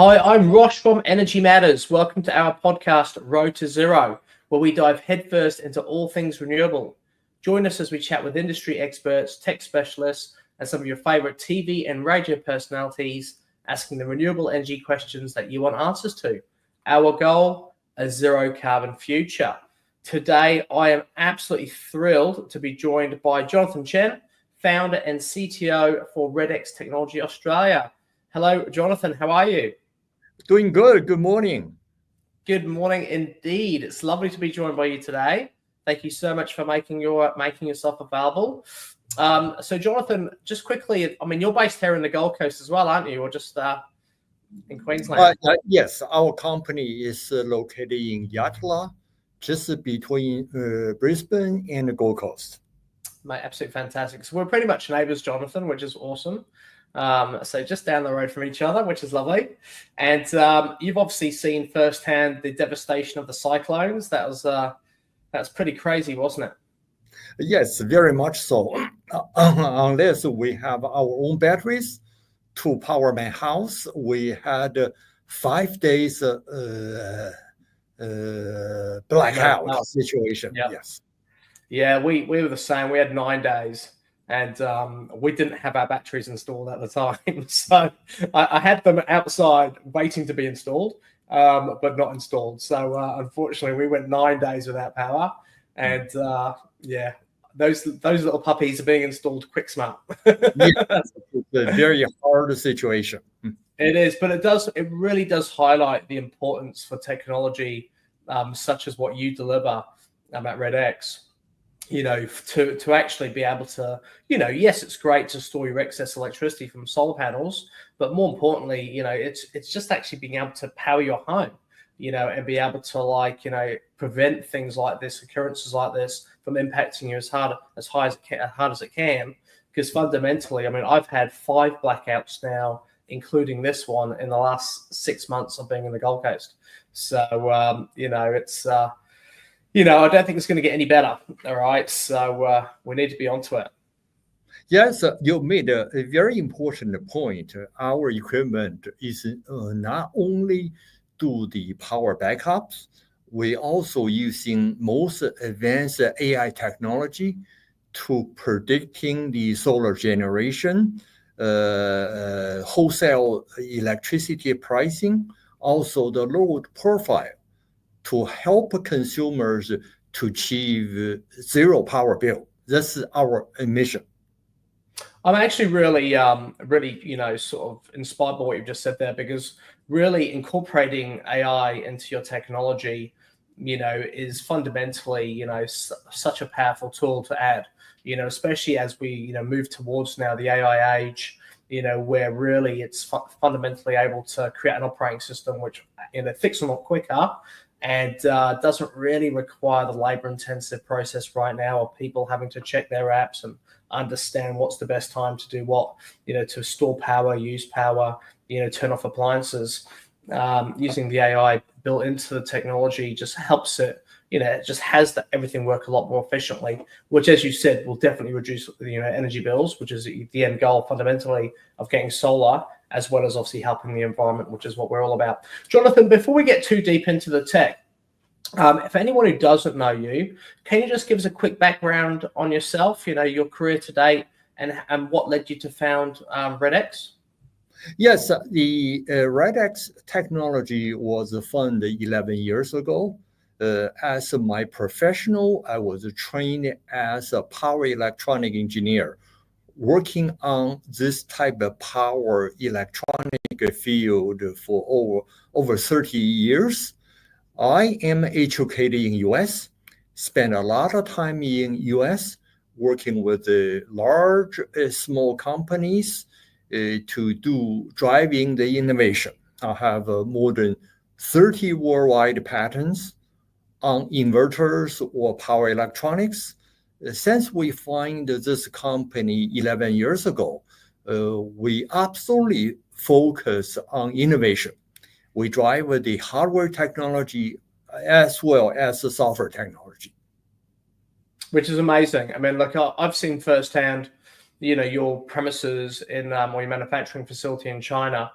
Hi, I'm Rosh from Energy Matters. Welcome to our podcast, Road to Zero, where we dive headfirst into all things renewable. Join us as we chat with industry experts, tech specialists, and some of your favorite TV and radio personalities, asking the renewable energy questions that you want answers to. Our goal, a zero carbon future. Today, I am absolutely thrilled to be joined by Johnathan Chen, founder and CTO for Redx Technology Australia. Hello, Johnathan. How are you? Doing good. Good morning. Good morning indeed. It's lovely to be joined by you today. Thank you so much for making yourself available. So, Johnathan, just quickly, I mean, you're based here in the Gold Coast as well, aren't you, or just in Queensland? Yes, our company is located in Yatala, just between Brisbane and the Gold Coast. Mate, absolutely fantastic. So we're pretty much neighbours, Johnathan, which is awesome. So just down the road from each other, which is lovely. And you've obviously seen firsthand the devastation of the cyclones. That's pretty crazy, wasn't it? Yes, very much so. Unless we have our own batteries to power my house, we had 5 days blackout situation. Yep. Yes. Yeah, we were the same. We had 9 days. And we didn't have our batteries installed at the time. So I had them outside waiting to be installed, but not installed. So unfortunately, we went 9 days without power. And yeah, those little puppies are being installed quick smart. Yes, it's a very hard situation. It is, but it really does highlight the importance for technology such as what you deliver at Redx. You know, to actually be able to, yes, it's great to store your excess electricity from solar panels, but more importantly, it's just actually being able to power your home, and be able to prevent things like this, occurrences like this from impacting you as hard as it can. Because fundamentally, I mean, I've had 5 blackouts now, including this one in the last 6 months of being in the Gold Coast. So, it's I don't think it's going to get any better. All right. So we need to be onto it. Yes, you made a very important point. Our equipment is not only do the power backups, we also using most advanced AI technology to predicting the solar generation, wholesale electricity pricing, also the load profile, to help consumers to achieve zero power bill. This is our mission. I'm actually really, sort of inspired by what you've just said there, because really incorporating AI into your technology, is fundamentally, such a powerful tool to add, especially as we, move towards now the AI age, where really it's fundamentally able to create an operating system which, fix them up quicker, and doesn't really require the labor-intensive process right now of people having to check their apps and understand what's the best time to do what, to store power, use power, turn off appliances. Using the AI built into the technology just helps it, it just has everything work a lot more efficiently, which, as you said, will definitely reduce energy bills, which is the end goal fundamentally of getting solar, as well as obviously helping the environment, which is what we're all about. Johnathan, before we get too deep into the tech, if anyone who doesn't know you, can you just give us a quick background on yourself, your career to date, and what led you to found Redx? Yes, the Redx technology was funded 11 years ago. As my professional, I was trained as a power electronic engineer, working on this type of power electronic field for over 30 years. I am educated in US, spent a lot of time in US working with large, small companies to driving the innovation. I have more than 30 worldwide patents on inverters or power electronics. Since we find this company 11 years ago, we absolutely focus on innovation. We drive the hardware technology as well as the software technology. Which is amazing. I mean, look, I've seen firsthand, your premises in or your manufacturing facility in China.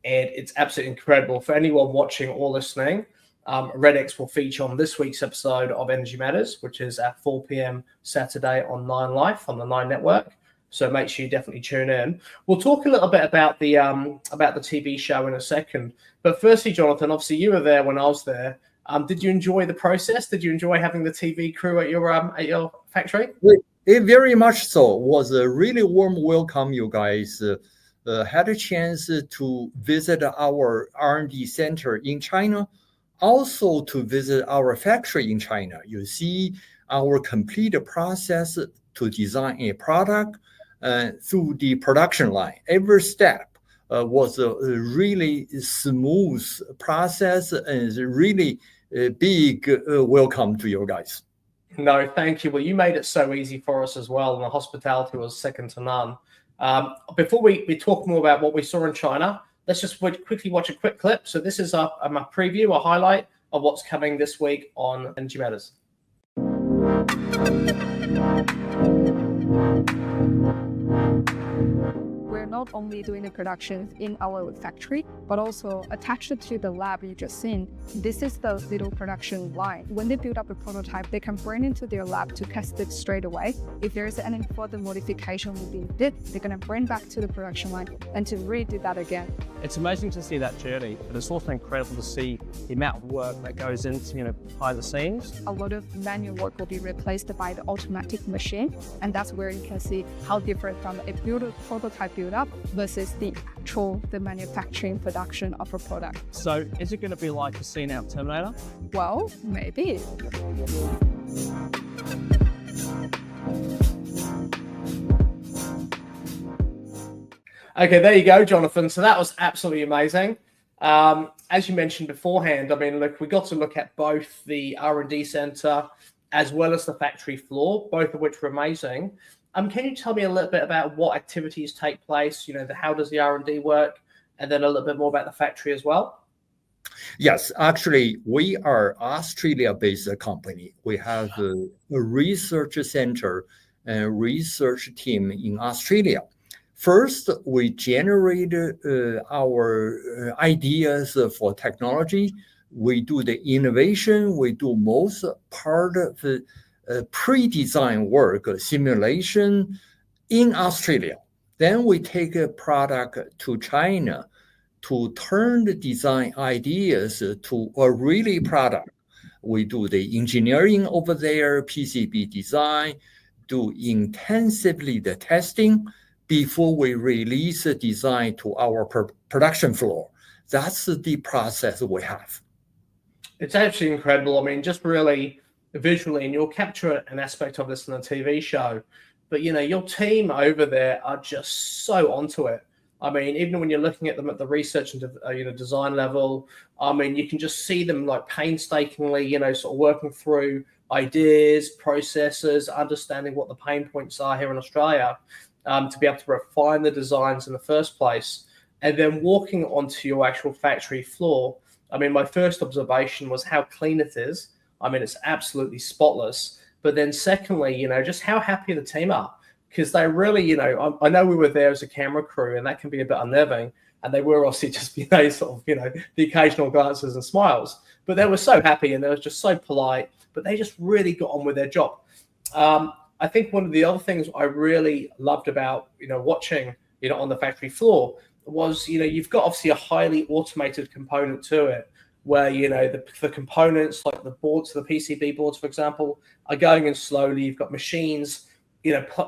and it's absolutely incredible. For anyone watching or listening, Redx will feature on this week's episode of Energy Matters, which is at 4 p.m. Saturday on 9 Life on the 9 Network. So make sure you definitely tune in. We'll talk a little bit about the TV show in a second. But firstly, Johnathan, obviously you were there when I was there. Did you enjoy the process? Did you enjoy having the TV crew at your factory? It very much so. It was a really warm welcome. You guys had a chance to visit our R&D center in China, also to visit our factory in China. You see our complete process to design a product through the production line. Every step was a really smooth process and really a big welcome to you guys. No, thank you. Well, you made it so easy for us as well, and the hospitality was second to none. Before we talk more about what we saw in China, let's just quickly watch a quick clip. So this is a preview, a highlight of what's coming this week on Energy Matters. We're not only doing the production in our factory, but also attached to the lab you just seen. This is the little production line. When they build up a prototype, they can bring it into their lab to test it straight away. If there's any further modification within it, they're going to bring back to the production line and to redo that again. It's amazing to see that journey, but it's also incredible to see the amount of work that goes into, behind the scenes. A lot of manual work will be replaced by the automatic machine, and that's where you can see how different from a prototype build-up versus the manufacturing production of a product. So is it going to be like a scene out of Terminator? Well, maybe. Okay, there you go, Johnathan. So that was absolutely amazing. As you mentioned beforehand, I mean, look, we got to look at both the R&D center as well as the factory floor, both of which were amazing. Can you tell me a little bit about what activities take place? How does the R&D work? And then a little bit more about the factory as well? Yes, actually, we are Australia-based company. We have a research center and research team in Australia. First, we generate our ideas for technology. We do the innovation. We do most part of the pre-design work, simulation in Australia. Then we take a product to China to turn the design ideas to a really product. We do the engineering over there, PCB design, do intensively the testing before we release the design to our production floor. That's the process we have. It's actually incredible. I mean, just really visually, and you'll capture an aspect of this in the TV show, but your team over there are just so onto it. I mean, even when you're looking at them at the research and design level, I mean, you can just see them like painstakingly, sort of working through ideas, processes, understanding what the pain points are here in Australia, to be able to refine the designs in the first place, and then walking onto your actual factory floor. I mean, my first observation was how clean it is. I mean, it's absolutely spotless. But then secondly, just how happy the team are, because they really, I know we were there as a camera crew, and that can be a bit unnerving. And they were obviously just, the occasional glances and smiles. But they were so happy, and they were just so polite. But they just really got on with their job. I think one of the other things I really loved about, watching, on the factory floor was, you've got obviously a highly automated component to it, where the components like the boards, the PCB boards, for example, are going in slowly. You've got machines,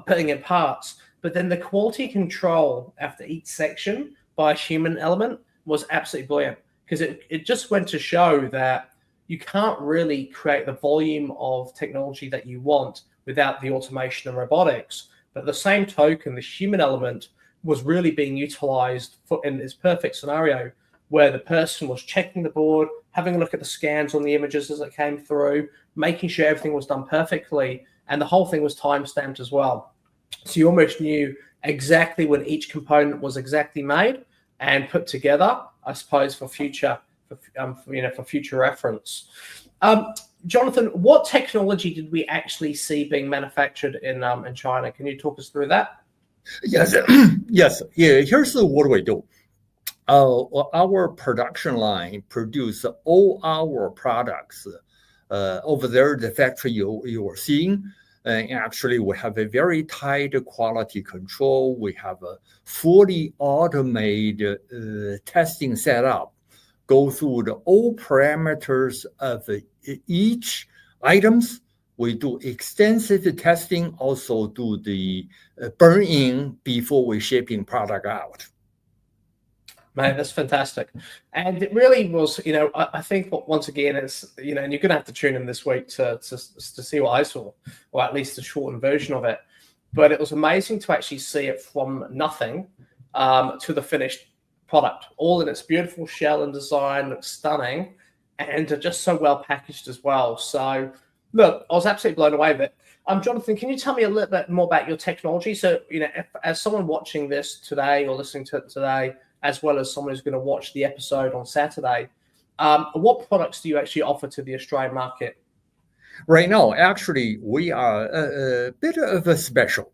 putting in parts, but then the quality control after each section by a human element was absolutely brilliant, because it just went to show that you can't really create the volume of technology that you want without the automation and robotics. But at the same token, the human element was really being utilized in this perfect scenario, where the person was checking the board, having a look at the scans on the images as it came through, making sure everything was done perfectly, and the whole thing was time-stamped as well. So you almost knew exactly when each component was exactly made and put together, I suppose, for future reference. Johnathan, what technology did we actually see being manufactured in China? Can you talk us through that? Yes, yes. Yeah, here's what we do. Our production line produce all our products over there. The factory you are seeing, actually, we have a very tight quality control. We have a fully automated testing setup. Go through all parameters of each items. We do extensive testing. Also do the burn-in before we shipping product out. Man, that's fantastic. And it really was, I think once again, it's, and you're going to have to tune in this week to see what I saw, or at least a shortened version of it. But it was amazing to actually see it from nothing to the finished product, all in its beautiful shell and design, looks stunning, and just so well packaged as well. So, look, I was absolutely blown away with it. Johnathan, can you tell me a little bit more about your technology? So, as someone watching this today or listening to it today, as well as someone who's going to watch the episode on Saturday, what products do you actually offer to the Australian market? Right now, actually, we are a bit of a special.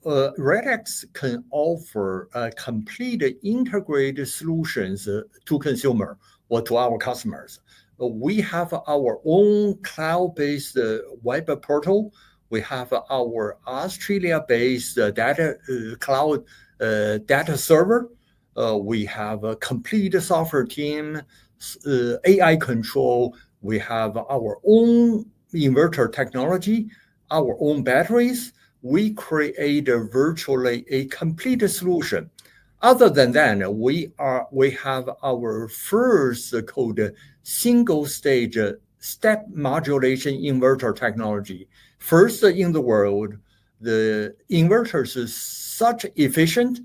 Redx can offer complete integrated solutions to consumer or to our customers. We have our own cloud-based web portal. We have our Australia-based data cloud data server. We have a complete software team, AI control. We have our own inverter technology, our own batteries. We create virtually a complete solution. Other than that, we have our first called single stage step modulation inverter technology. First in the world, the inverters is such efficient,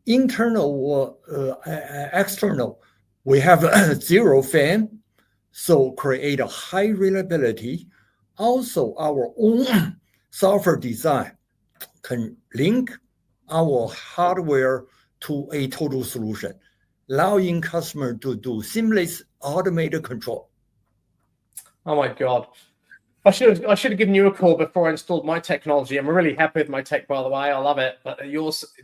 internal or external. We have zero fan, so create a high reliability. Also, our own software design can link our hardware to a total solution, allowing customer to do seamless automated control. Oh my God. I should have given you a call before I installed my technology. I'm really happy with my tech, by the way. I love it. But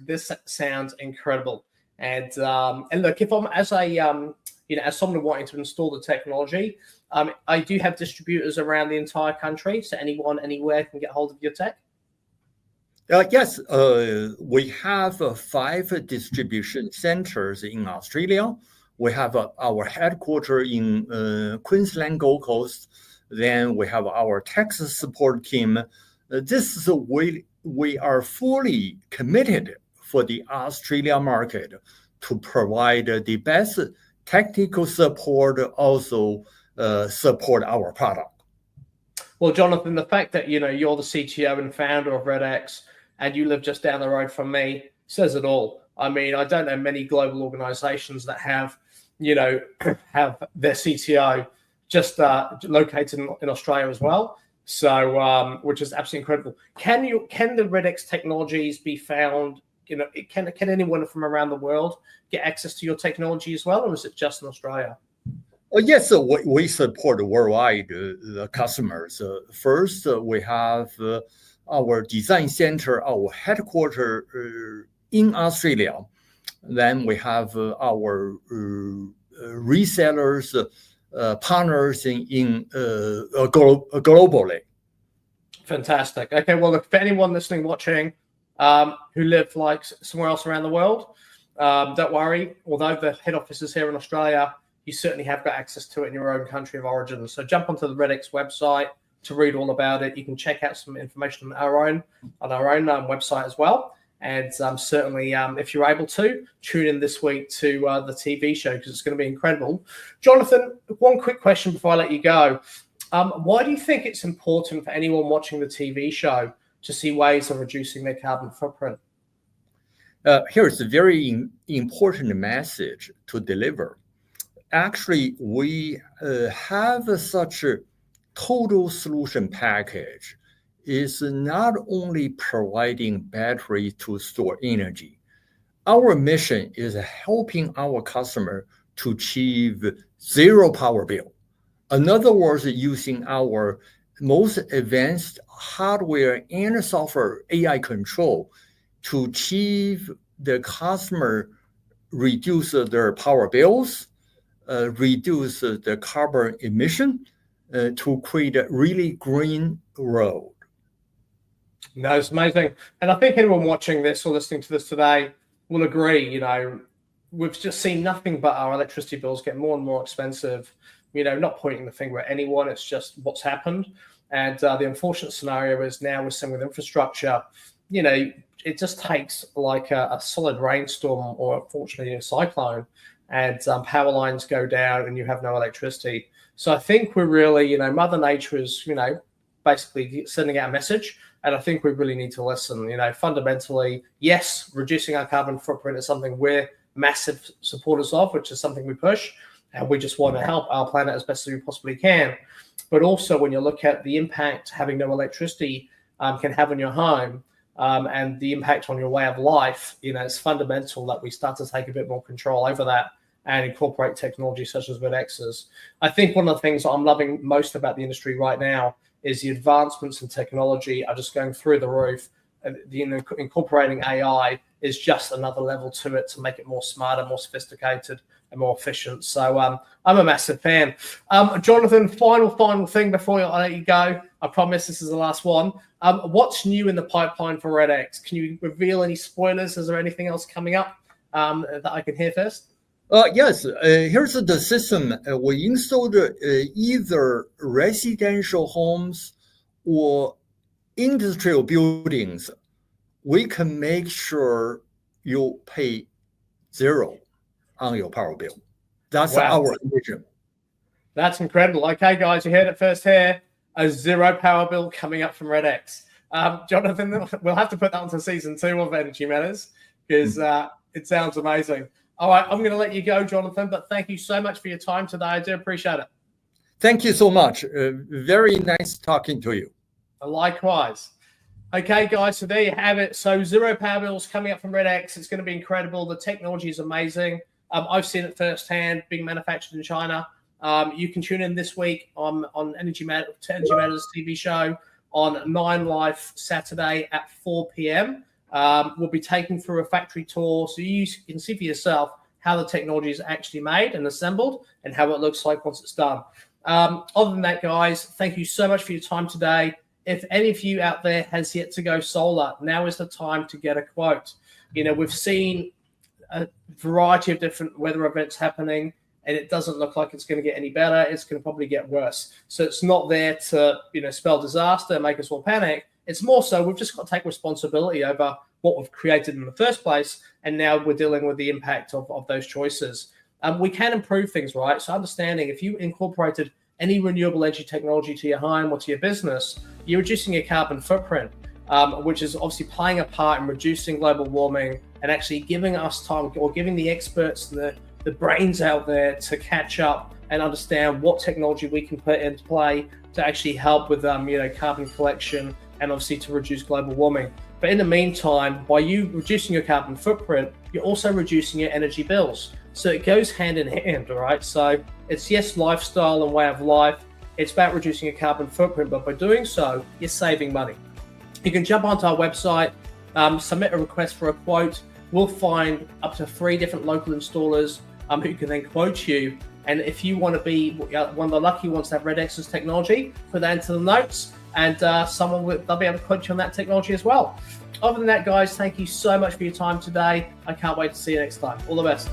this sounds incredible. And look, if I'm as someone wanting to install the technology, I do have distributors around the entire country, so anyone anywhere can get hold of your tech. Yes, we have 5 distribution centers in Australia. We have our headquarters in Queensland, Gold Coast. Then we have our Texas support team. This is we are fully committed for the Australia market to provide the best technical support, also support our product. Well, Johnathan, the fact that you're the CTO and founder of Redx, and you live just down the road from me says it all. I mean, I don't know many global organizations that have their CTO just located in Australia as well. So, which is absolutely incredible. Can the Redx technologies be found? Can anyone from around the world get access to your technology as well, or is it just in Australia? Yes, we support worldwide customers. First, we have our design center, our headquarters in Australia. Then we have our resellers, partners in globally. Fantastic. Okay, well, look, for anyone listening, watching, who live like somewhere else around the world, don't worry. Although the head office is here in Australia, you certainly have got access to it in your own country of origin. So jump onto the Redx website to read all about it. You can check out some information on our own website as well. And certainly, if you're able to, tune in this week to the TV show because it's going to be incredible. Johnathan, one quick question before I let you go. Why do you think it's important for anyone watching the TV show to see ways of reducing their carbon footprint? Here's a very important message to deliver. Actually, we have such a total solution package. Is not only providing battery to store energy. Our mission is helping our customer to achieve zero power bill. In other words, using our most advanced hardware and software AI control to achieve the customer reduce their power bills, reduce the carbon emission to create a really green road. No, it's amazing. And I think anyone watching this or listening to this today will agree, we've just seen nothing but our electricity bills get more and more expensive, not pointing the finger at anyone. It's just what's happened. And the unfortunate scenario is now we're seeing with infrastructure, it just takes like a solid rainstorm or unfortunately a cyclone and power lines go down and you have no electricity. So I think we're really, Mother Nature is, basically sending out a message. And I think we really need to listen. Fundamentally, yes, reducing our carbon footprint is something we're massive supporters of, which is something we push. And we just want to help our planet as best as we possibly can. But also when you look at the impact having no electricity can have on your home and the impact on your way of life, it's fundamental that we start to take a bit more control over that and incorporate technology such as Redx's. I think one of the things I'm loving most about the industry right now is the advancements in technology are just going through the roof. Incorporating AI is just another level to it to make it more smarter, more sophisticated, and more efficient. So I'm a massive fan. Johnathan, final thing before I let you go. I promise this is the last one. What's new in the pipeline for Redx? Can you reveal any spoilers? Is there anything else coming up that I can hear first? Yes, here's the system. We installed either residential homes or industrial buildings. We can make sure you pay zero on your power bill. That's our vision. That's incredible. Okay, guys, you heard it first here. A zero power bill coming up from Redx. Johnathan, we'll have to put that onto season 2 of Energy Matters because it sounds amazing. All right, I'm going to let you go, Johnathan, but thank you so much for your time today. I do appreciate it. Thank you so much. Very nice talking to you. Likewise. Okay, guys, so there you have it. So zero power bills coming up from Redx. It's going to be incredible. The technology is amazing. I've seen it firsthand being manufactured in China. You can tune in this week on Energy Matters TV show on 9 Live Saturday at 4 p.m. We'll be taking through a factory tour so you can see for yourself how the technology is actually made and assembled and how it looks like once it's done. Other than that, guys, thank you so much for your time today. If any of you out there has yet to go solar, now is the time to get a quote. We've seen a variety of different weather events happening, and it doesn't look like it's going to get any better. It's going to probably get worse. So it's not there to, spell disaster, make us all panic. It's more so we've just got to take responsibility over what we've created in the first place, and now we're dealing with the impact of those choices. We can improve things, right? So understanding if you incorporated any renewable energy technology to your home or to your business, you're reducing your carbon footprint, which is obviously playing a part in reducing global warming and actually giving us time or giving the experts and the brains out there to catch up and understand what technology we can put into play to actually help with carbon collection and obviously to reduce global warming. But in the meantime, by you reducing your carbon footprint, you're also reducing your energy bills. So it goes hand in hand, all right? So it's, yes, lifestyle and way of life. It's about reducing your carbon footprint, but by doing so, you're saving money. You can jump onto our website, submit a request for a quote. We'll find up to 3 different local installers who can then quote you. And if you want to be one of the lucky ones to have Redx's technology, put that into the notes, and they'll be able to quote you on that technology as well. Other than that, guys, thank you so much for your time today. I can't wait to see you next time. All the best.